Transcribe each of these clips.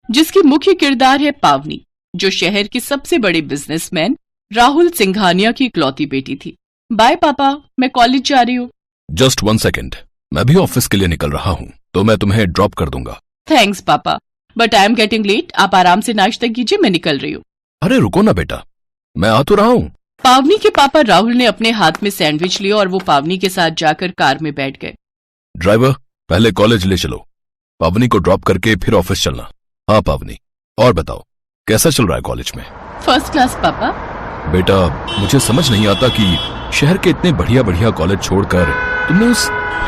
जिसकी मुख्य किरदार है पावनी, जो शहर के सबसे बड़े बिजनेसमैन राहुल सिंघानिया की इकलौती बेटी थी। बाय पापा, मैं कॉलेज जा रही हूँ। जस्ट 1 सेकेंड, मैं भी ऑफिस के लिए निकल रहा हूँ, तो मैं तुम्हें ड्रॉप कर दूंगा। थैंक्स पापा, but I am getting late. आप आराम से नाश्ता कीजिए, मैं निकल रही हूँ। अरे रुको ना बेटा, मैं आ तो रहा हूँ। पावनी के पापा राहुल ने अपने हाथ में सैंडविच लिया और वो पावनी के साथ जाकर कार में बैठ गए। ड्राइवर, पहले कॉलेज ले चलो, पावनी को ड्रॉप करके फिर ऑफिस चलना। हाँ पावनी, और बताओ कैसा चल रहा है कॉलेज में? फर्स्ट क्लास पापा। बेटा, मुझे समझ नहीं आता कि शहर के इतने बढ़िया बढ़िया कॉलेज छोड़कर तुमने उस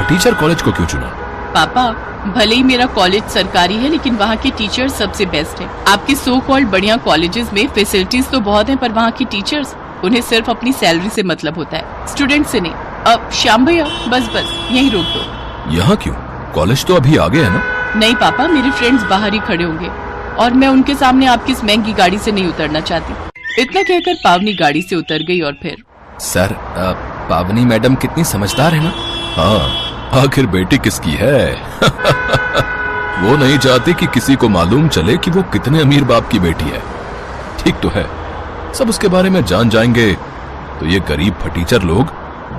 टीचर कॉलेज को क्यों चुना? पापा, भले ही मेरा कॉलेज सरकारी है, लेकिन वहाँ के टीचर्स सबसे बेस्ट है। आपके सो कॉल्ड बढ़िया कॉलेजेस में फैसिलिटीज तो बहुत हैं, पर वहाँ के टीचर्स, उन्हें सिर्फ अपनी सैलरी से मतलब होता है, स्टूडेंट से नहीं। अब श्याम भैया, बस यहीं रोक दो। यहाँ क्यों? कॉलेज तो अभी आगे है ना? नहीं पापा, मेरे फ्रेंड्स बाहर ही खड़े होंगे और मैं उनके सामने आपकी इस महंगी गाड़ी से नहीं उतरना चाहती। इतना कहकर पावनी गाड़ी से उतर गई और फिर सर, पावनी मैडम कितनी समझदार है ना? हाँ, आखिर बेटी किसकी है? वो नहीं चाहती कि किसी को मालूम चले कि वो कितने अमीर बाप की बेटी है। ठीक तो है, सब उसके बारे में जान जाएंगे तो ये गरीब फटीचर लोग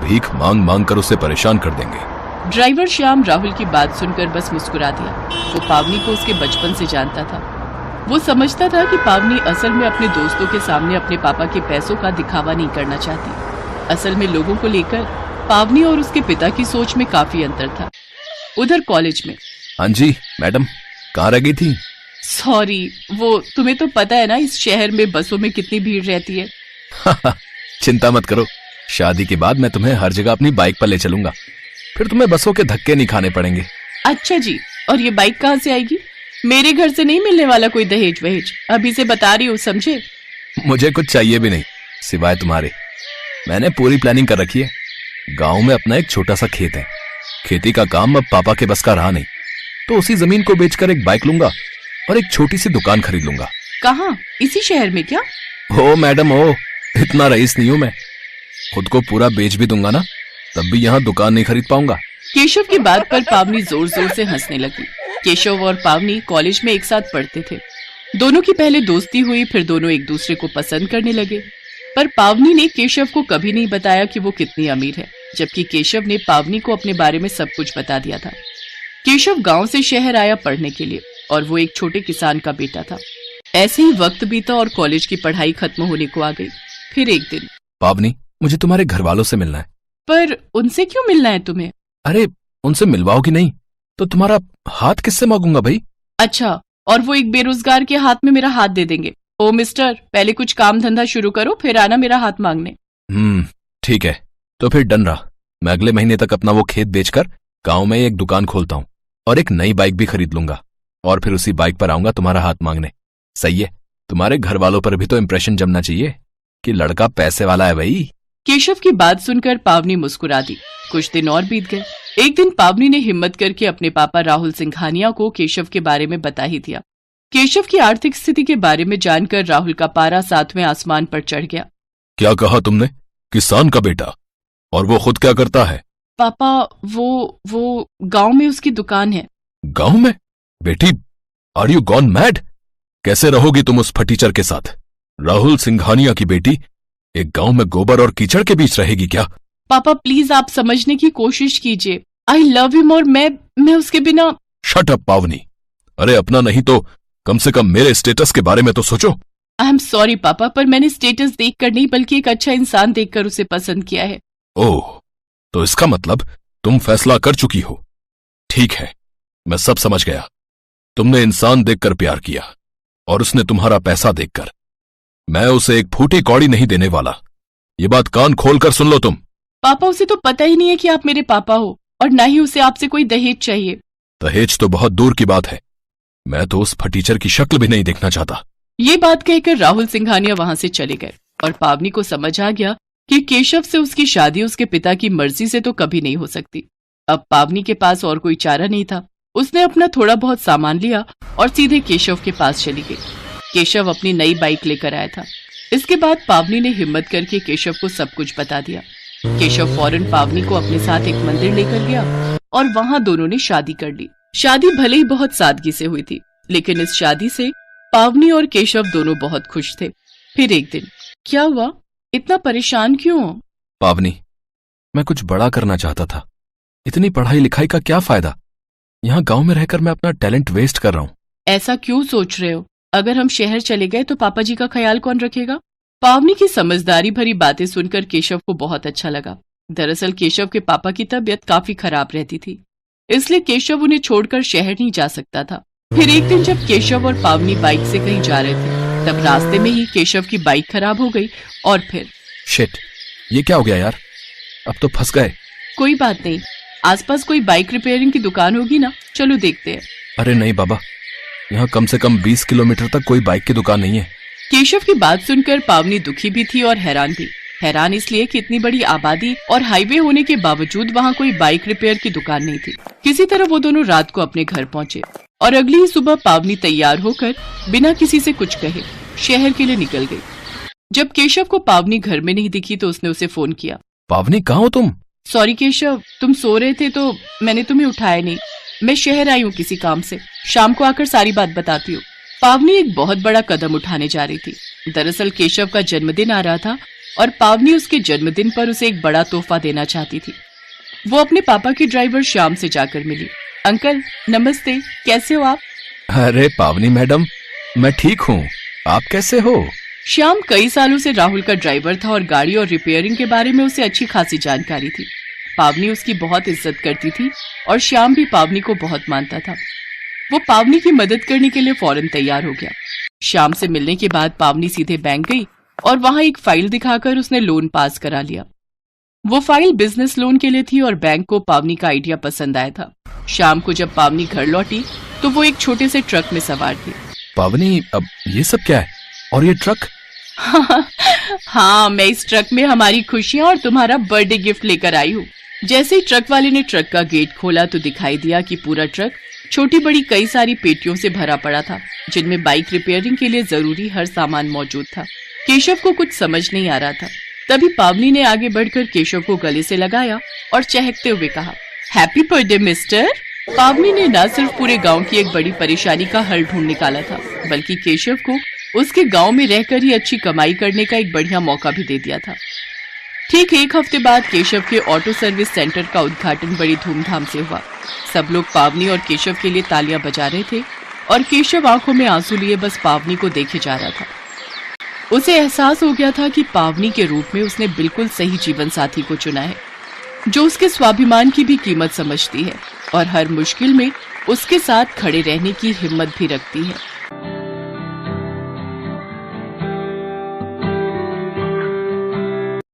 भीख मांग मांग कर उसे परेशान कर देंगे। ड्राइवर श्याम राहुल की बात सुनकर बस मुस्कुरा दिया। वो पावनी को उसके बचपन से जानता था। वो समझता था कि पावनी असल में अपने दोस्तों के सामने अपने पापा के पैसों का दिखावा नहीं करना चाहती। असल में लोगों को लेकर पावनी और उसके पिता की सोच में काफी अंतर था। उधर कॉलेज में। हाँ जी मैडम, कहाँ रह गई थी? सॉरी, वो तुम्हें तो पता है ना, इस शहर में बसों में कितनी भीड़ रहती है। चिंता मत करो, शादी के बाद मैं तुम्हें हर जगह अपनी बाइक पर ले चलूंगा, फिर तुम्हें बसों के धक्के नहीं खाने पड़ेंगे। अच्छा जी, और ये बाइक कहाँ से आएगी? मेरे घर से नहीं मिलने वाला कोई दहेज वहेज, अभी से बता रही हूँ, समझे? मुझे कुछ चाहिए भी नहीं सिवाय तुम्हारे। मैंने पूरी प्लानिंग कर रखी है। गांव में अपना एक छोटा सा खेत है, खेती का काम अब पापा के बस का रहा नहीं, तो उसी जमीन को बेचकर एक बाइक लूंगा और एक छोटी सी दुकान खरीद लूंगा। कहाँ? इसी शहर में क्या? हो मैडम हो, इतना रईस नहीं हूं मैं। खुद को पूरा बेच भी दूंगा ना, तब भी यहाँ दुकान नहीं खरीद पाऊंगा। केशव की बात पर पावनी जोर जोर से हंसने लगी। केशव और पावनी कॉलेज में एक साथ पढ़ते थे। दोनों की पहले दोस्ती हुई, फिर दोनों एक दूसरे को पसंद करने लगे। पर पावनी ने केशव को कभी नहीं बताया कि वो कितनी अमीर है, जबकि केशव ने पावनी को अपने बारे में सब कुछ बता दिया था। केशव गांव से शहर आया पढ़ने के लिए और वो एक छोटे किसान का बेटा था। ऐसे ही वक्त बीता और कॉलेज की पढ़ाई खत्म होने को आ गई। फिर एक दिन, पावनी, मुझे तुम्हारे घर वालों से मिलना है। पर उनसे क्यों मिलना है तुम्हें? अरे उनसे मिलवाओगी नहीं तो तुम्हारा हाथ किससे मांगूंगा भाई? अच्छा, और वो एक बेरोजगार के हाथ में मेरा हाथ दे देंगे? ओ मिस्टर, पहले कुछ काम धंधा शुरू करो, फिर आना मेरा हाथ मांगने। ठीक है, तो फिर डन रहा। मैं अगले महीने तक अपना वो खेत बेचकर गांव में एक दुकान खोलता हूँ और एक नई बाइक भी खरीद लूंगा और फिर उसी बाइक पर आऊंगा तुम्हारा हाथ मांगने। सही है? तुम्हारे घर वालों पर भी तो इम्प्रेशन जमना चाहिए कि लड़का पैसे वाला है भाई। केशव की बात सुनकर पावनी मुस्कुरा दी। कुछ दिन और बीत गए। एक दिन पावनी ने हिम्मत करके अपने पापा राहुल सिंघानिया को केशव के बारे में बता ही दिया। केशव की आर्थिक स्थिति के बारे में जानकर राहुल का पारा 7वें आसमान पर चढ़ गया। क्या कहा तुमने? किसान का बेटा? और वो खुद क्या करता है? पापा, वो गांव में उसकी दुकान है। गांव में? बेटी, आर यू गॉन मैड? कैसे रहोगी तुम उस फटीचर के साथ? राहुल सिंघानिया की बेटी एक गांव में गोबर और कीचड़ के बीच रहेगी क्या? पापा प्लीज, आप समझने की कोशिश कीजिए। आई लव हिम और मैं उसके बिना। शट अप पावनी। अरे अपना नहीं तो कम से कम मेरे स्टेटस के बारे में तो सोचो। आई एम सॉरी पापा, पर मैंने स्टेटस देखकर नहीं बल्कि एक अच्छा इंसान देखकर उसे पसंद किया है। ओह, तो इसका मतलब तुम फैसला कर चुकी हो। ठीक है, मैं सब समझ गया। तुमने इंसान देखकर प्यार किया और उसने तुम्हारा पैसा देखकर। मैं उसे एक फूटी कौड़ी नहीं देने वाला। ये बात कान खोलकर सुन लो तुम। पापा, उसे तो पता ही नहीं है कि आप मेरे पापा हो और न ही उसे आपसे कोई दहेज चाहिए। दहेज तो बहुत दूर की बात है। मैं तो उस फटीचर की शक्ल भी नहीं देखना चाहता। ये बात कहकर राहुल सिंघानिया वहां से चले गए और पावनी को समझ आ गया कि केशव से उसकी शादी उसके पिता की मर्जी से तो कभी नहीं हो सकती। अब पावनी के पास और कोई चारा नहीं था। उसने अपना थोड़ा बहुत सामान लिया और सीधे केशव के पास चली गई। केशव अपनी नई बाइक लेकर आया था। इसके बाद पावनी ने हिम्मत करके केशव को सब कुछ बता दिया। केशव फौरन पावनी को अपने साथ एक मंदिर लेकर गया और वहां दोनों ने शादी कर ली। शादी भले ही बहुत सादगी से हुई थी, लेकिन इस शादी से पावनी और केशव दोनों बहुत खुश थे। फिर एक दिन, क्या हुआ? इतना परेशान क्यों हो? पावनी, मैं कुछ बड़ा करना चाहता था। इतनी पढ़ाई लिखाई का क्या फायदा? यहाँ गांव में रहकर मैं अपना टैलेंट वेस्ट कर रहा हूँ। ऐसा क्यों सोच रहे हो? अगर हम शहर चले गए तो पापा जी का ख्याल कौन रखेगा? पावनी की समझदारी भरी बातें सुनकर केशव को बहुत अच्छा लगा। दरअसल केशव के पापा की तबीयत काफी खराब रहती थी, इसलिए केशव उन्हें छोड़कर शहर नहीं जा सकता था। फिर एक दिन जब केशव और पावनी बाइक से कहीं जा रहे थे, तब रास्ते में ही केशव की बाइक खराब हो गई और फिर शिट, ये क्या हो गया यार? अब तो फंस गए। कोई बात नहीं, आसपास कोई बाइक रिपेयरिंग की दुकान होगी ना, चलो देखते हैं। अरे नहीं बाबा, यहाँ कम से कम 20 किलोमीटर तक कोई बाइक की दुकान नहीं है। केशव की बात सुनकर पावनी दुखी भी थी और हैरान भी। हैरान इसलिए कि इतनी बड़ी आबादी और हाईवे होने के बावजूद वहाँ कोई बाइक रिपेयर की दुकान नहीं थी। किसी तरह वो दोनों रात को अपने घर पहुँचे और अगली ही सुबह पावनी तैयार होकर बिना किसी से कुछ कहे शहर के लिए निकल गई। जब केशव को पावनी घर में नहीं दिखी तो उसने उसे फोन किया। पावनी, कहाँ हो तुम? सॉरी केशव, तुम सो रहे थे तो मैंने तुम्हें उठाया नहीं। मैं शहर आई हूँ किसी काम से, शाम को आकर सारी बात बताती हूँ। पावनी एक बहुत बड़ा कदम उठाने जा रही थी। दरअसल केशव का जन्मदिन आ रहा था और पावनी उसके जन्मदिन पर उसे एक बड़ा तोहफा देना चाहती थी। वो अपने पापा के ड्राइवर श्याम से जाकर मिली। अंकल नमस्ते, कैसे हो आप? अरे पावनी मैडम, मैं ठीक हूँ, आप कैसे हो? श्याम कई सालों से राहुल का ड्राइवर था और गाड़ी और रिपेयरिंग के बारे में उसे अच्छी खासी जानकारी थी। पावनी उसकी बहुत इज्जत करती थी और श्याम भी पावनी को बहुत मानता था। वो पावनी की मदद करने के लिए फौरन तैयार हो गया। श्याम से मिलने के बाद पावनी सीधे बैंक गई और वहां एक फाइल दिखाकर उसने लोन पास करा लिया। वो फाइल बिजनेस लोन के लिए थी और बैंक को पावनी का आइडिया पसंद आया था। शाम को जब पावनी घर लौटी तो वो एक छोटे से ट्रक में सवार थी। पावनी, अब ये सब क्या है? और ये ट्रक? हाँ, मैं इस ट्रक में हमारी खुशियाँ और तुम्हारा बर्थडे गिफ्ट लेकर आई हूँ। जैसे ही ट्रक वाले ने ट्रक का गेट खोला तो दिखाई दिया कि पूरा ट्रक छोटी बड़ी कई सारी पेटियों से भरा पड़ा था, जिनमें बाइक रिपेयरिंग के लिए जरूरी हर सामान मौजूद था। केशव को कुछ समझ नहीं आ रहा था। तभी पावनी ने आगे बढ़कर केशव को गले से लगाया और चहकते हुए कहा, हैप्पी बर्थडे मिस्टर। पावनी ने न सिर्फ पूरे गांव की एक बड़ी परेशानी का हल ढूंढ निकाला था, बल्कि केशव को उसके गांव में रहकर ही अच्छी कमाई करने का एक बढ़िया मौका भी दे दिया था। ठीक एक हफ्ते बाद केशव के ऑटो सर्विस सेंटर का उद्घाटन बड़ी धूमधाम से हुआ। सब लोग पावनी और केशव के लिए तालियां बजा रहे थे और केशव आंखों में आंसू लिए बस पावनी को देखे जा रहा था। उसे एहसास हो गया था कि पावनी के रूप में उसने बिल्कुल सही जीवन साथी को चुना है, जो उसके स्वाभिमान की भी कीमत समझती है और हर मुश्किल में उसके साथ खड़े रहने की हिम्मत भी रखती है।